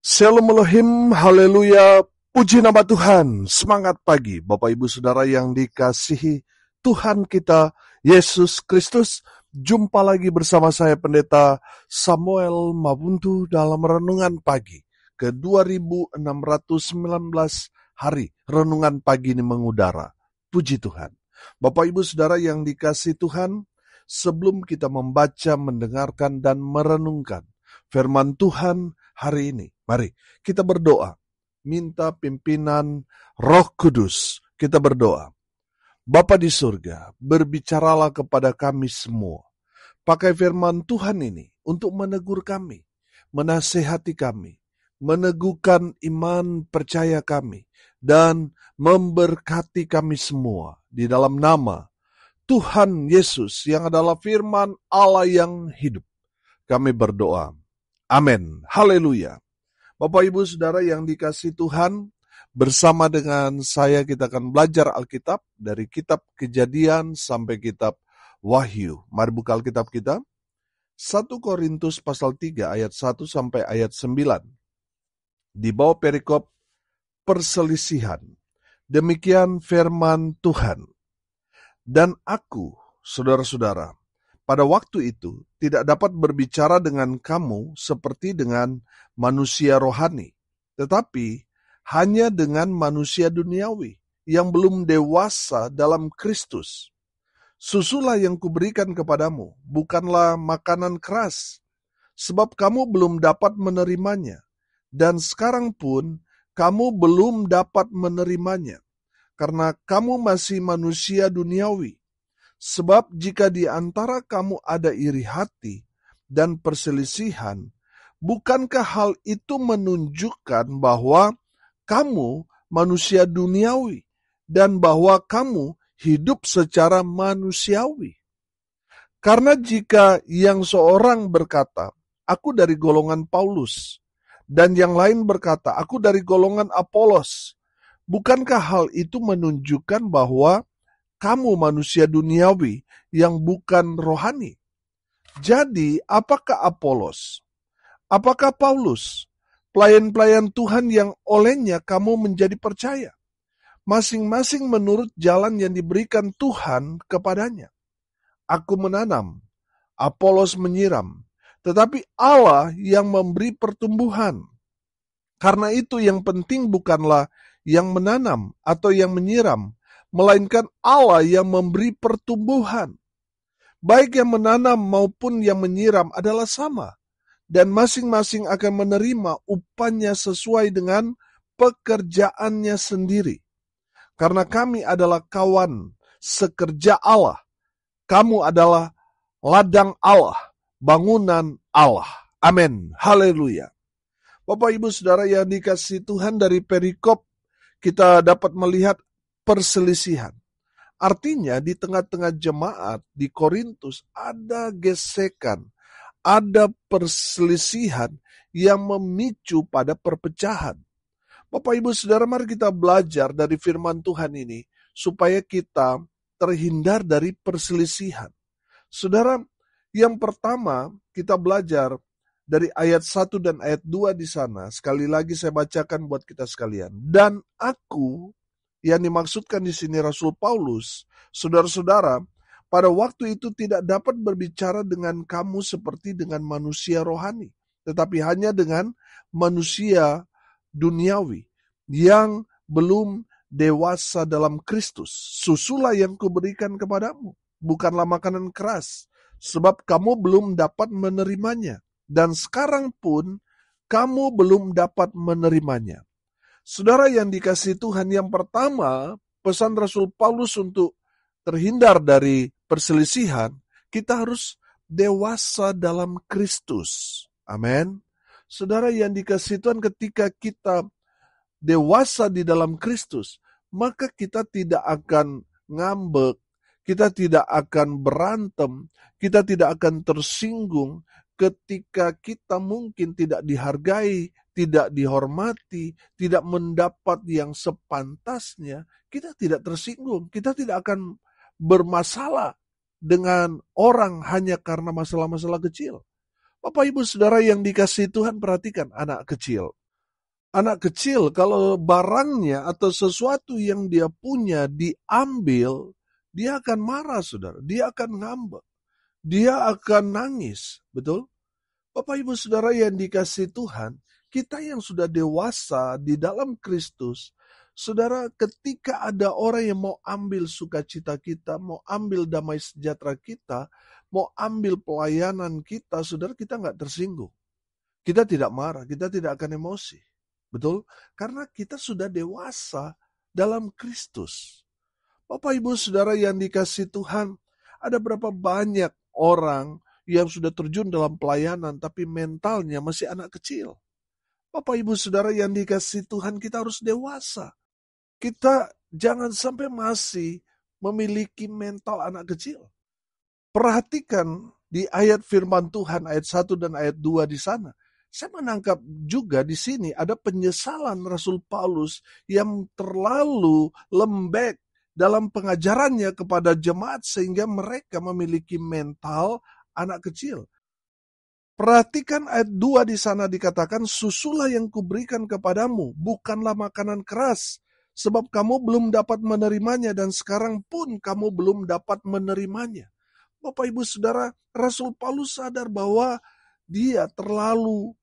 Shalom Elohim, haleluya, puji nama Tuhan, semangat pagi Bapak Ibu Saudara yang dikasihi Tuhan kita, Yesus Kristus. Jumpa lagi bersama saya Pendeta Samuel Mabuntu dalam Renungan Pagi ke 2619 hari Renungan Pagi ini mengudara. Puji Tuhan. Bapak Ibu Saudara yang dikasihi Tuhan, sebelum kita membaca, mendengarkan, dan merenungkan firman Tuhan hari ini, mari kita berdoa, minta pimpinan Roh Kudus. Kita berdoa. Bapa di surga, berbicaralah kepada kami semua. Pakai firman Tuhan ini untuk menegur kami, menasehati kami, meneguhkan iman percaya kami, dan memberkati kami semua di dalam nama Tuhan Yesus yang adalah firman Allah yang hidup. Kami berdoa. Amin. Haleluya. Bapak Ibu Saudara yang dikasihi Tuhan, bersama dengan saya kita akan belajar Alkitab dari kitab Kejadian sampai kitab Wahyu. Mari buka Alkitab kita. 1 Korintus pasal 3 ayat 1 sampai ayat 9. Di bawah perikop perselisihan. Demikian firman Tuhan. Dan aku, saudara-saudara, pada waktu itu tidak dapat berbicara dengan kamu seperti dengan manusia rohani, tetapi hanya dengan manusia duniawi yang belum dewasa dalam Kristus. Susulah yang kuberikan kepadamu, bukanlah makanan keras, sebab kamu belum dapat menerimanya, dan sekarang pun kamu belum dapat menerimanya, karena kamu masih manusia duniawi. Sebab jika di antara kamu ada iri hati dan perselisihan, bukankah hal itu menunjukkan bahwa kamu manusia duniawi dan bahwa kamu hidup secara manusiawi? Karena jika yang seorang berkata, aku dari golongan Paulus, dan yang lain berkata, aku dari golongan Apolos, bukankah hal itu menunjukkan bahwa kamu manusia duniawi yang bukan rohani? Jadi, apakah Apolos? Apakah Paulus? Pelayan-pelayan Tuhan yang olehnya kamu menjadi percaya. Masing-masing menurut jalan yang diberikan Tuhan kepadanya. Aku menanam, Apolos menyiram, tetapi Allah yang memberi pertumbuhan. Karena itu yang penting bukanlah yang menanam atau yang menyiram, melainkan Allah yang memberi pertumbuhan. Baik yang menanam maupun yang menyiram adalah sama, dan masing-masing akan menerima upahnya sesuai dengan pekerjaannya sendiri. Karena kami adalah kawan sekerja Allah, kamu adalah ladang Allah, bangunan Allah. Amin. Haleluya. Bapak Ibu Saudara yang dikasihi Tuhan, dari perikop kita dapat melihat perselisihan. Artinya di tengah-tengah jemaat di Korintus ada gesekan, ada perselisihan yang memicu pada perpecahan. Bapak Ibu Saudara, mari kita belajar dari firman Tuhan ini supaya kita terhindar dari perselisihan. Saudara, yang pertama kita belajar dari ayat 1 dan ayat 2 di sana. Sekali lagi saya bacakan buat kita sekalian. Dan aku, yang dimaksudkan di sini Rasul Paulus, saudara-saudara, pada waktu itu tidak dapat berbicara dengan kamu seperti dengan manusia rohani, tetapi hanya dengan manusia duniawi yang belum dewasa dalam Kristus. Susulah yang kuberikan kepadamu, bukanlah makanan keras, sebab kamu belum dapat menerimanya, dan sekarang pun kamu belum dapat menerimanya. Saudara yang dikasihi Tuhan, yang pertama, pesan Rasul Paulus untuk terhindar dari perselisihan, kita harus dewasa dalam Kristus. Amin. Saudara yang dikasihi Tuhan, ketika kita dewasa di dalam Kristus, maka kita tidak akan ngambek, kita tidak akan berantem, kita tidak akan tersinggung ketika kita mungkin tidak dihargai, tidak dihormati, tidak mendapat yang sepantasnya. Kita tidak tersinggung, kita tidak akan bermasalah dengan orang hanya karena masalah-masalah kecil. Bapak Ibu Saudara yang dikasihi Tuhan, perhatikan anak kecil. Anak kecil kalau barangnya atau sesuatu yang dia punya diambil, dia akan marah, saudara. Dia akan ngambek. Dia akan nangis. Betul? Bapak Ibu Saudara yang dikasihi Tuhan, kita yang sudah dewasa di dalam Kristus, saudara, ketika ada orang yang mau ambil sukacita kita, mau ambil damai sejahtera kita, mau ambil pelayanan kita, saudara, kita nggak tersinggung. Kita tidak marah, kita tidak akan emosi. Betul? Karena kita sudah dewasa dalam Kristus. Bapak Ibu Saudara yang dikasihi Tuhan, ada berapa banyak orang yang sudah terjun dalam pelayanan tapi mentalnya masih anak kecil. Bapak Ibu Saudara yang dikasihi Tuhan, kita harus dewasa. Kita jangan sampai masih memiliki mental anak kecil. Perhatikan di ayat firman Tuhan ayat 1 dan ayat 2 di sana. Saya menangkap juga di sini ada penyesalan Rasul Paulus yang terlalu lembek dalam pengajarannya kepada jemaat sehingga mereka memiliki mental anak kecil. Perhatikan ayat 2 di sana dikatakan, susulah yang kuberikan kepadamu, bukanlah makanan keras, sebab kamu belum dapat menerimanya dan sekarang pun kamu belum dapat menerimanya. Bapak Ibu Saudara, Rasul Paulus sadar bahwa dia terlalu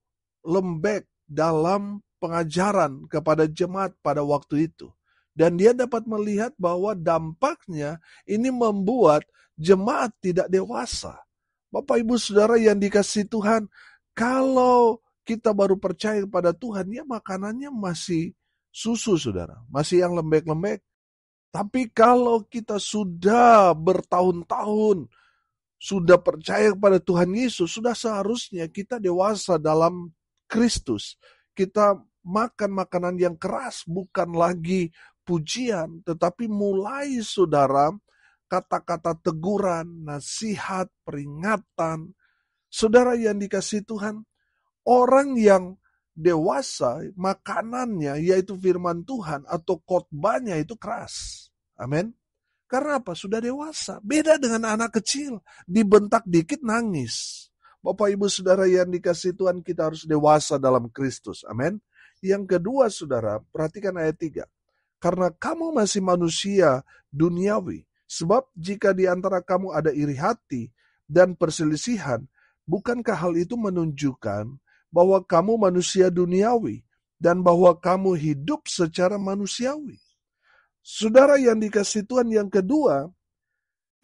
lembek dalam pengajaran kepada jemaat pada waktu itu. Dan dia dapat melihat bahwa dampaknya ini membuat jemaat tidak dewasa. Bapak Ibu Saudara yang dikasihi Tuhan, kalau kita baru percaya kepada Tuhan, ya makanannya masih susu, saudara. Masih yang lembek-lembek. Tapi kalau kita sudah bertahun-tahun, sudah percaya kepada Tuhan Yesus, sudah seharusnya kita dewasa dalam Kristus. Kita makan makanan yang keras, bukan lagi pujian, tetapi mulai saudara, kata-kata teguran, nasihat, peringatan. Saudara yang dikasihi Tuhan, orang yang dewasa, makanannya yaitu firman Tuhan atau khotbahnya itu keras. Amin. Karena apa? Sudah dewasa. Beda dengan anak kecil. Dibentak dikit nangis. Bapak Ibu Saudara yang dikasihi Tuhan, kita harus dewasa dalam Kristus. Amin. Yang kedua saudara, perhatikan ayat 3. Karena kamu masih manusia duniawi. Sebab jika di antara kamu ada iri hati dan perselisihan, bukankah hal itu menunjukkan bahwa kamu manusia duniawi dan bahwa kamu hidup secara manusiawi? Saudara yang dikasihi Tuhan, yang kedua,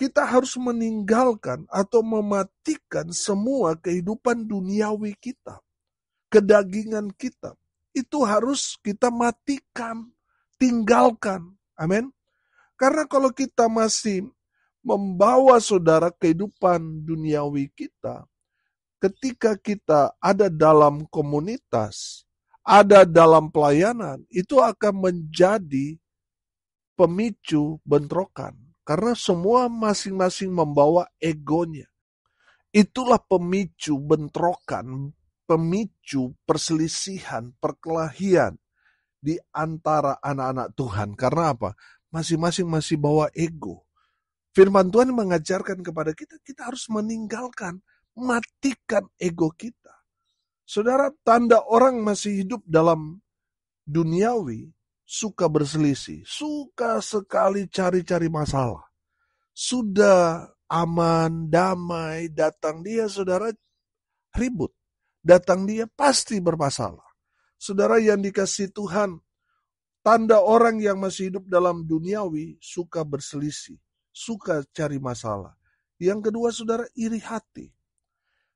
kita harus meninggalkan atau mematikan semua kehidupan duniawi kita. Kedagingan kita. Itu harus kita matikan, tinggalkan. Amin. Karena kalau kita masih membawa saudara kehidupan duniawi kita, ketika kita ada dalam komunitas, ada dalam pelayanan, itu akan menjadi pemicu bentrokan. Karena semua masing-masing membawa egonya. Itulah pemicu bentrokan, pemicu perselisihan, perkelahian di antara anak-anak Tuhan. Karena apa? Masing-masing masih bawa ego. Firman Tuhan mengajarkan kepada kita, kita harus meninggalkan, matikan ego kita. Saudara, tanda orang masih hidup dalam duniawi, suka berselisih, suka sekali cari-cari masalah. Sudah aman, damai, datang dia, saudara, ribut. Datang dia pasti bermasalah. Saudara yang dikasihi Tuhan, tanda orang yang masih hidup dalam duniawi suka berselisih, suka cari masalah. Yang kedua, saudara, iri hati.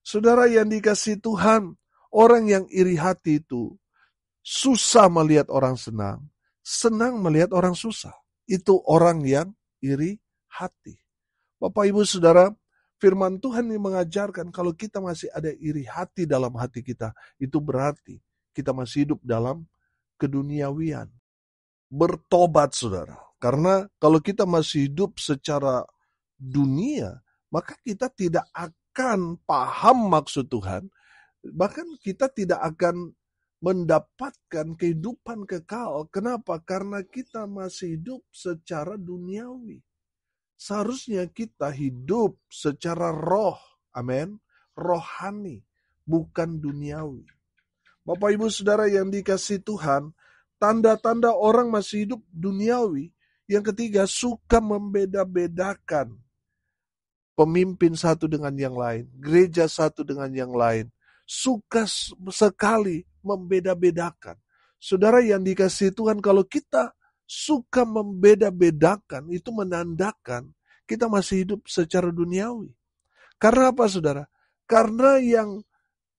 Saudara yang dikasihi Tuhan, orang yang iri hati itu susah melihat orang senang, senang melihat orang susah. Itu orang yang iri hati. Bapak Ibu Saudara, firman Tuhan ini mengajarkan kalau kita masih ada iri hati dalam hati kita, itu berarti kita masih hidup dalam keduniawian. Bertobat saudara, karena kalau kita masih hidup secara dunia, maka kita tidak akan paham maksud Tuhan, bahkan kita tidak akan mendapatkan kehidupan kekal. Kenapa? Karena kita masih hidup secara duniawi. Seharusnya kita hidup secara roh, amin, rohani, bukan duniawi. Bapak Ibu Saudara yang dikasihi Tuhan, tanda-tanda orang masih hidup duniawi. Yang ketiga, suka membeda-bedakan pemimpin satu dengan yang lain, gereja satu dengan yang lain. Suka sekali membeda-bedakan. Saudara yang dikasihi Tuhan, kalau kita suka membeda-bedakan, itu menandakan kita masih hidup secara duniawi. Karena apa, saudara? Karena yang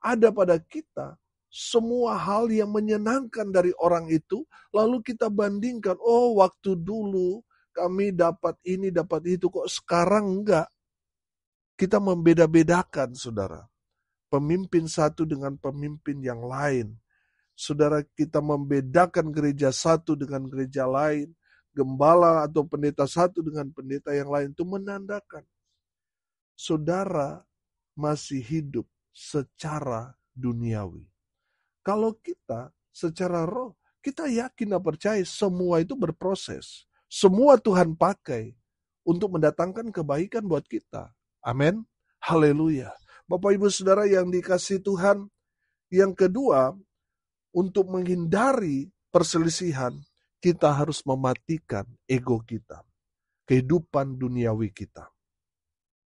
ada pada kita, semua hal yang menyenangkan dari orang itu, lalu kita bandingkan, oh waktu dulu kami dapat ini, dapat itu, kok sekarang enggak. Kita membeda-bedakan, saudara. Pemimpin satu dengan pemimpin yang lain. Saudara, kita membedakan gereja satu dengan gereja lain. Gembala atau pendeta satu dengan pendeta yang lain. Itu menandakan saudara masih hidup secara duniawi. Kalau kita secara roh, kita yakin dan percaya semua itu berproses. Semua Tuhan pakai untuk mendatangkan kebaikan buat kita. Amin. Haleluya. Bapak Ibu Saudara yang dikasihi Tuhan, yang kedua, untuk menghindari perselisihan, kita harus mematikan ego kita, kehidupan duniawi kita.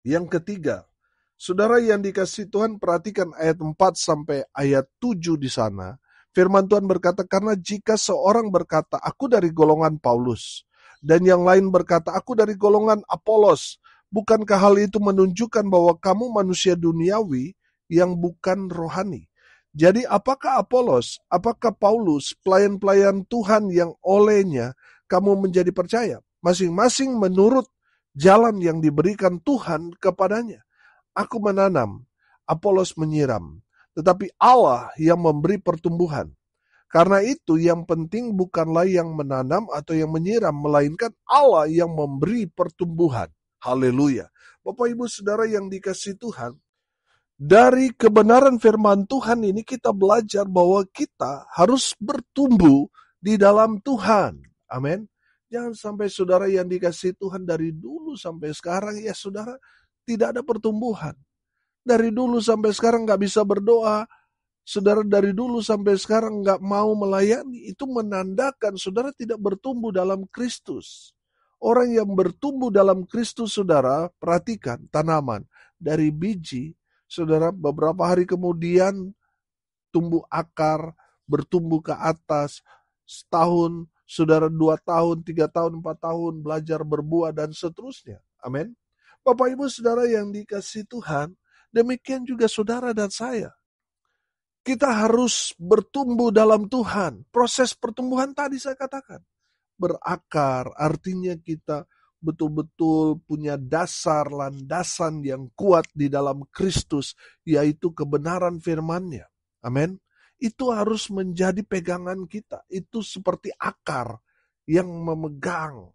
Yang ketiga, saudara yang dikasihi Tuhan, perhatikan ayat 4 sampai ayat 7 di sana. Firman Tuhan berkata, karena jika seorang berkata, aku dari golongan Paulus, dan yang lain berkata, aku dari golongan Apolos, bukankah hal itu menunjukkan bahwa kamu manusia duniawi yang bukan rohani? Jadi apakah Apolos, apakah Paulus, pelayan-pelayan Tuhan yang olehnya kamu menjadi percaya? Masing-masing menurut jalan yang diberikan Tuhan kepadanya. Aku menanam, Apolos menyiram, tetapi Allah yang memberi pertumbuhan. Karena itu yang penting bukanlah yang menanam atau yang menyiram, melainkan Allah yang memberi pertumbuhan. Haleluya. Bapak Ibu Saudara yang dikasihi Tuhan, dari kebenaran firman Tuhan ini kita belajar bahwa kita harus bertumbuh di dalam Tuhan. Amin. Jangan sampai saudara yang dikasihi Tuhan dari dulu sampai sekarang, ya saudara, tidak ada pertumbuhan. Dari dulu sampai sekarang gak bisa berdoa, saudara dari dulu sampai sekarang gak mau melayani, itu menandakan saudara tidak bertumbuh dalam Kristus. Orang yang bertumbuh dalam Kristus, saudara, perhatikan tanaman dari biji, saudara, beberapa hari kemudian tumbuh akar, bertumbuh ke atas, setahun, saudara 2 tahun, 3 tahun, 4 tahun, belajar berbuah dan seterusnya. Amin. Bapak Ibu Saudara yang dikasihi Tuhan, demikian juga saudara dan saya. Kita harus bertumbuh dalam Tuhan. Proses pertumbuhan tadi saya katakan. Berakar, artinya kita betul-betul punya dasar landasan yang kuat di dalam Kristus, yaitu kebenaran firman-Nya. Amin. Itu harus menjadi pegangan kita. Itu seperti akar yang memegang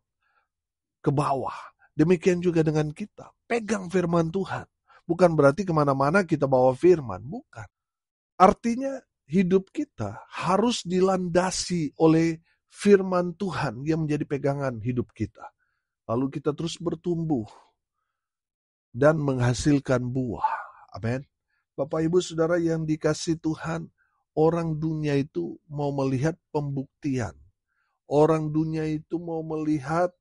ke bawah. Demikian juga dengan kita. Pegang firman Tuhan. Bukan berarti kemana-mana kita bawa firman. Bukan. Artinya hidup kita harus dilandasi oleh firman Tuhan yang menjadi pegangan hidup kita. Lalu kita terus bertumbuh dan menghasilkan buah. Amin. Bapak Ibu Saudara yang dikasihi Tuhan, orang dunia itu mau melihat pembuktian. Orang dunia itu mau melihat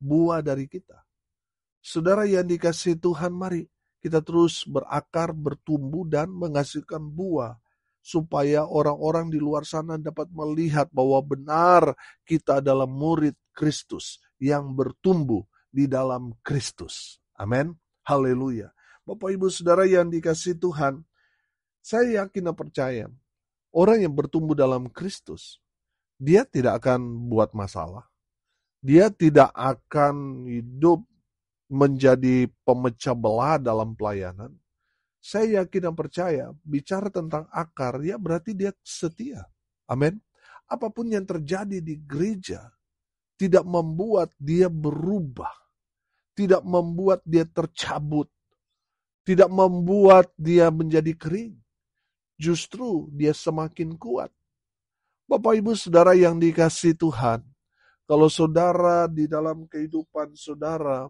buah dari kita. Saudara yang dikasihi Tuhan, mari kita terus berakar, bertumbuh dan menghasilkan buah. Supaya orang-orang di luar sana dapat melihat bahwa benar kita adalah murid Kristus yang bertumbuh di dalam Kristus. Amin. Haleluya. Bapak Ibu Saudara yang dikasihi Tuhan, saya yakin dan percaya orang yang bertumbuh dalam Kristus, dia tidak akan buat masalah. Dia tidak akan hidup menjadi pemecah belah dalam pelayanan. Saya yakin dan percaya, bicara tentang akar, ya berarti dia setia. Amin. Apapun yang terjadi di gereja, tidak membuat dia berubah. Tidak membuat dia tercabut. Tidak membuat dia menjadi kering. Justru dia semakin kuat. Bapak Ibu Saudara yang dikasihi Tuhan, kalau saudara di dalam kehidupan saudara,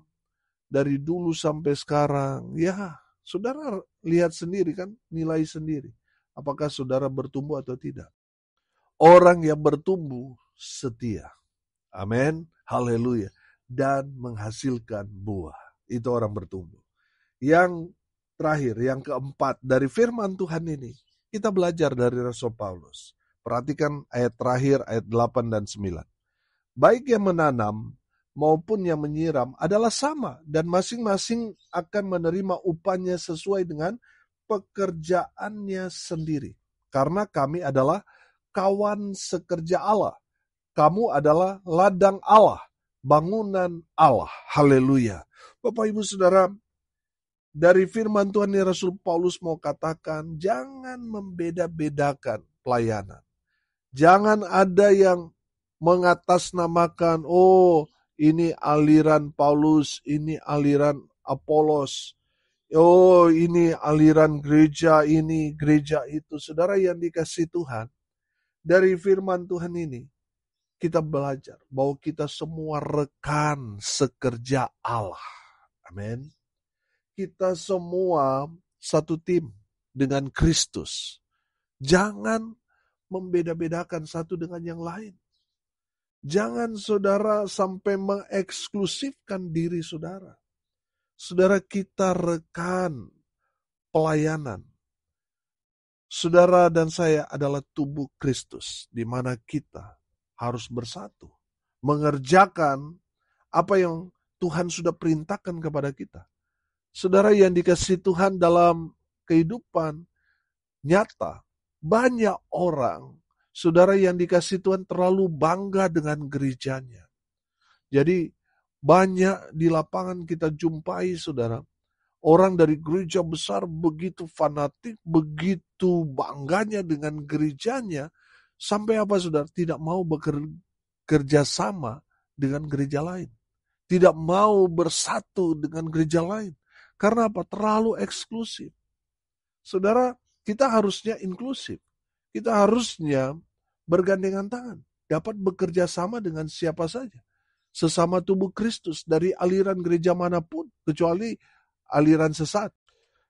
dari dulu sampai sekarang, ya saudara lihat sendiri kan, nilai sendiri. apakah saudara bertumbuh atau tidak? Orang yang bertumbuh setia. Amin. Haleluya. Dan menghasilkan buah. Itu orang bertumbuh. Yang terakhir, yang keempat, dari firman Tuhan ini, kita belajar dari Rasul Paulus. Perhatikan ayat terakhir, ayat 8 dan 9. Baik yang menanam maupun yang menyiram adalah sama, dan masing-masing akan menerima upahnya sesuai dengan pekerjaannya sendiri. Karena kami adalah kawan sekerja Allah. Kamu adalah ladang Allah, bangunan Allah. Haleluya. Bapak Ibu Saudara, dari firman Tuhan ini Rasul Paulus mau katakan, jangan membeda-bedakan pelayanan. Jangan ada yang mengatasnamakan, oh ini aliran Paulus, ini aliran Apolos, oh ini aliran gereja ini, gereja itu. Saudara yang dikasihi Tuhan, dari firman Tuhan ini, kita belajar bahwa kita semua rekan sekerja Allah. Amin. Kita semua satu tim dengan Kristus. Jangan membeda-bedakan satu dengan yang lain. Jangan saudara sampai mengeksklusifkan diri saudara. Saudara, kita rekan pelayanan. Saudara dan saya adalah tubuh Kristus, di mana kita harus bersatu, mengerjakan apa yang Tuhan sudah perintahkan kepada kita. Saudara yang dikasihi Tuhan, dalam kehidupan nyata, banyak orang, saudara yang dikasihi Tuhan, terlalu bangga dengan gerejanya. Jadi banyak di lapangan kita jumpai, saudara, orang dari gereja besar begitu fanatik, begitu bangganya dengan gerejanya, sampai apa saudara? Tidak mau bekerja sama dengan gereja lain. Tidak mau bersatu dengan gereja lain. Karena apa? Terlalu eksklusif. Saudara, kita harusnya inklusif. Kita harusnya bergandengan tangan. Dapat bekerja sama dengan siapa saja. Sesama tubuh Kristus dari aliran gereja manapun. Kecuali aliran sesat.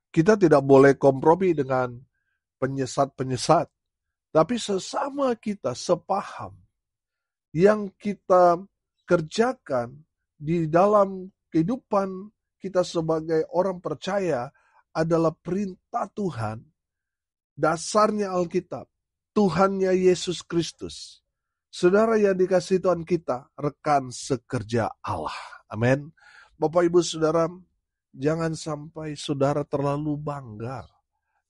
Kita tidak boleh kompromi dengan penyesat-penyesat. Tapi sesama kita sepaham. Yang kita kerjakan di dalam kehidupan kita sebagai orang percaya adalah perintah Tuhan. Dasarnya Alkitab. Tuhannya Yesus Kristus. Saudara yang dikasihi Tuhan, kita rekan sekerja Allah. Amin. Bapak Ibu Saudara, jangan sampai saudara terlalu bangga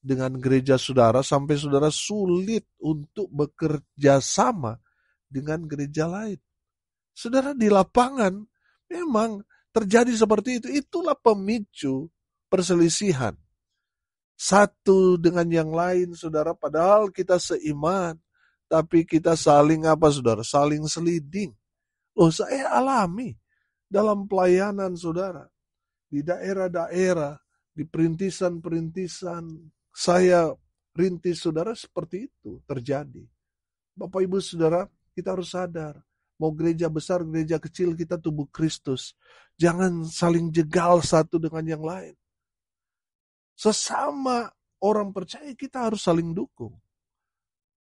dengan gereja saudara sampai saudara sulit untuk bekerja sama dengan gereja lain. Saudara, di lapangan memang terjadi seperti itu. Itulah pemicu perselisihan. Satu dengan yang lain, saudara, padahal kita seiman. Tapi kita saling apa, saudara? Saling seliding. Oh, saya alami dalam pelayanan, saudara. Di daerah-daerah, di perintisan-perintisan, saya rintis, saudara, seperti itu terjadi. Bapak Ibu Saudara, kita harus sadar. Mau gereja besar, gereja kecil, kita tubuh Kristus. Jangan saling jegal satu dengan yang lain. Sesama orang percaya kita harus saling dukung.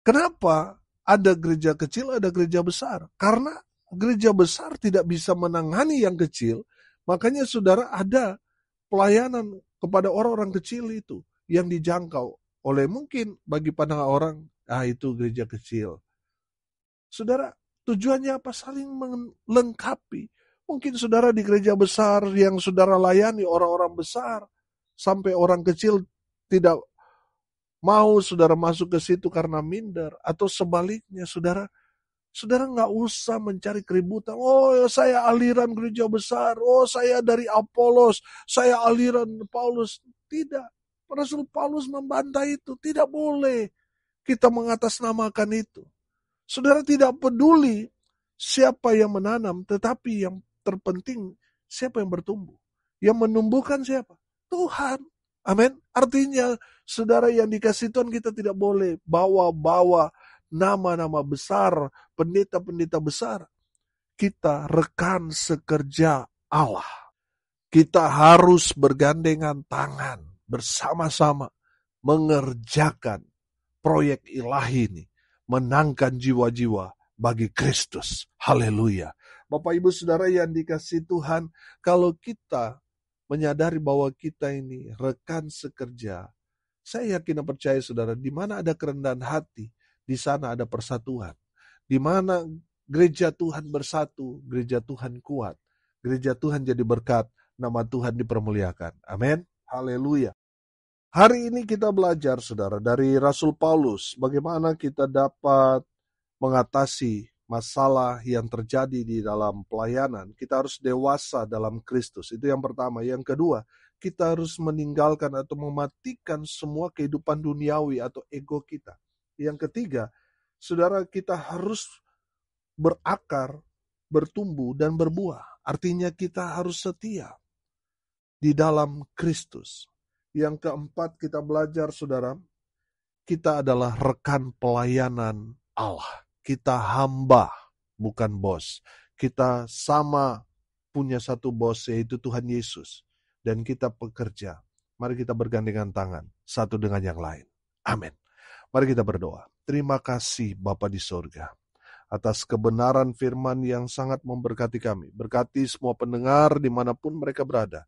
Kenapa ada gereja kecil, ada gereja besar? Karena gereja besar tidak bisa menangani yang kecil, makanya saudara ada pelayanan kepada orang-orang kecil itu yang dijangkau oleh mungkin bagi pandangan orang, itu gereja kecil. Saudara, tujuannya apa? Saling melengkapi. Mungkin saudara di gereja besar yang saudara layani orang-orang besar, sampai orang kecil tidak mau saudara masuk ke situ karena minder. Atau sebaliknya, saudara nggak usah mencari keributan. Oh, saya aliran gereja besar. Oh, saya dari Apolos. Saya aliran Paulus. Tidak. Rasul Paulus membantah itu. Tidak boleh kita mengatasnamakan itu. Saudara, tidak peduli siapa yang menanam, tetapi yang terpenting siapa yang bertumbuh. Yang menumbuhkan siapa? Tuhan. Amin. Artinya, saudara yang dikasihi Tuhan, kita tidak boleh bawa-bawa nama-nama besar, pendeta-pendeta besar. Kita rekan sekerja Allah. Kita harus bergandengan tangan bersama-sama mengerjakan proyek ilahi ini, menangkan jiwa-jiwa bagi Kristus. Haleluya. Bapak Ibu Saudara yang dikasihi Tuhan, kalau kita menyadari bahwa kita ini rekan sekerja, saya yakin dan percaya Saudara, di mana ada kerendahan hati, di sana ada persatuan. Di mana gereja Tuhan bersatu, gereja Tuhan kuat, gereja Tuhan jadi berkat, nama Tuhan dipermuliakan. Amin. Haleluya. Hari ini kita belajar, Saudara, dari Rasul Paulus, bagaimana kita dapat mengatasi masalah yang terjadi di dalam pelayanan. Kita harus dewasa dalam Kristus. Itu yang pertama. Yang kedua, kita harus meninggalkan atau mematikan semua kehidupan duniawi atau ego kita. Yang ketiga, Saudara, kita harus berakar, bertumbuh, dan berbuah. Artinya kita harus setia di dalam Kristus. Yang keempat, kita belajar, Saudara, kita adalah rekan pelayanan Allah. Kita hamba, bukan bos. Kita sama punya satu bos, yaitu Tuhan Yesus. Dan kita pekerja. Mari kita bergandengan tangan, satu dengan yang lain. Amin. Mari kita berdoa. Terima kasih Bapa di sorga, atas kebenaran firman yang sangat memberkati kami. Berkati semua pendengar dimanapun mereka berada.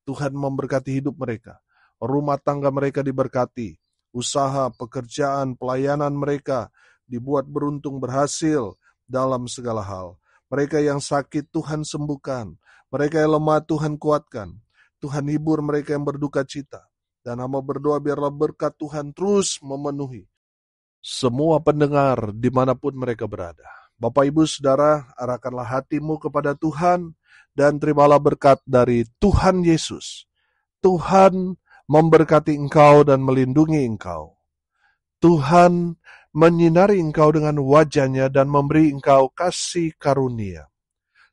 Tuhan memberkati hidup mereka. Rumah tangga mereka diberkati. Usaha, pekerjaan, pelayanan mereka dibuat beruntung berhasil dalam segala hal. Mereka yang sakit Tuhan sembuhkan. Mereka yang lemah Tuhan kuatkan. Tuhan hibur mereka yang berduka cita. Dan hamba berdoa biarlah berkat Tuhan terus memenuhi semua pendengar dimanapun mereka berada. Bapak Ibu Saudara, arahkanlah hatimu kepada Tuhan dan terimalah berkat dari Tuhan Yesus. Tuhan memberkati engkau dan melindungi engkau. Tuhan menyinari engkau dengan wajah-Nya dan memberi engkau kasih karunia.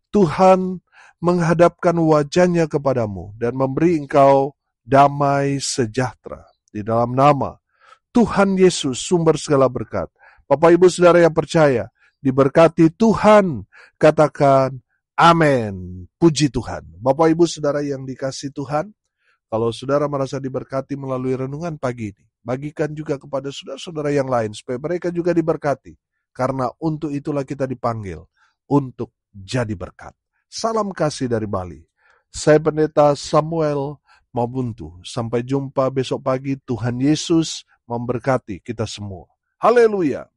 Tuhan menghadapkan wajah-Nya kepadamu dan memberi engkau damai sejahtera. Di dalam nama Tuhan Yesus, sumber segala berkat. Bapak Ibu Saudara yang percaya, diberkati Tuhan, katakan amin. Puji Tuhan. Bapak Ibu Saudara yang dikasihi Tuhan, kalau saudara merasa diberkati melalui renungan pagi ini, bagikan juga kepada saudara-saudara yang lain, supaya mereka juga diberkati. Karena untuk itulah kita dipanggil, untuk jadi berkat. Salam kasih dari Bali. Saya Pendeta Samuel Mabuntu. Sampai jumpa besok pagi. Tuhan Yesus memberkati kita semua. Haleluya.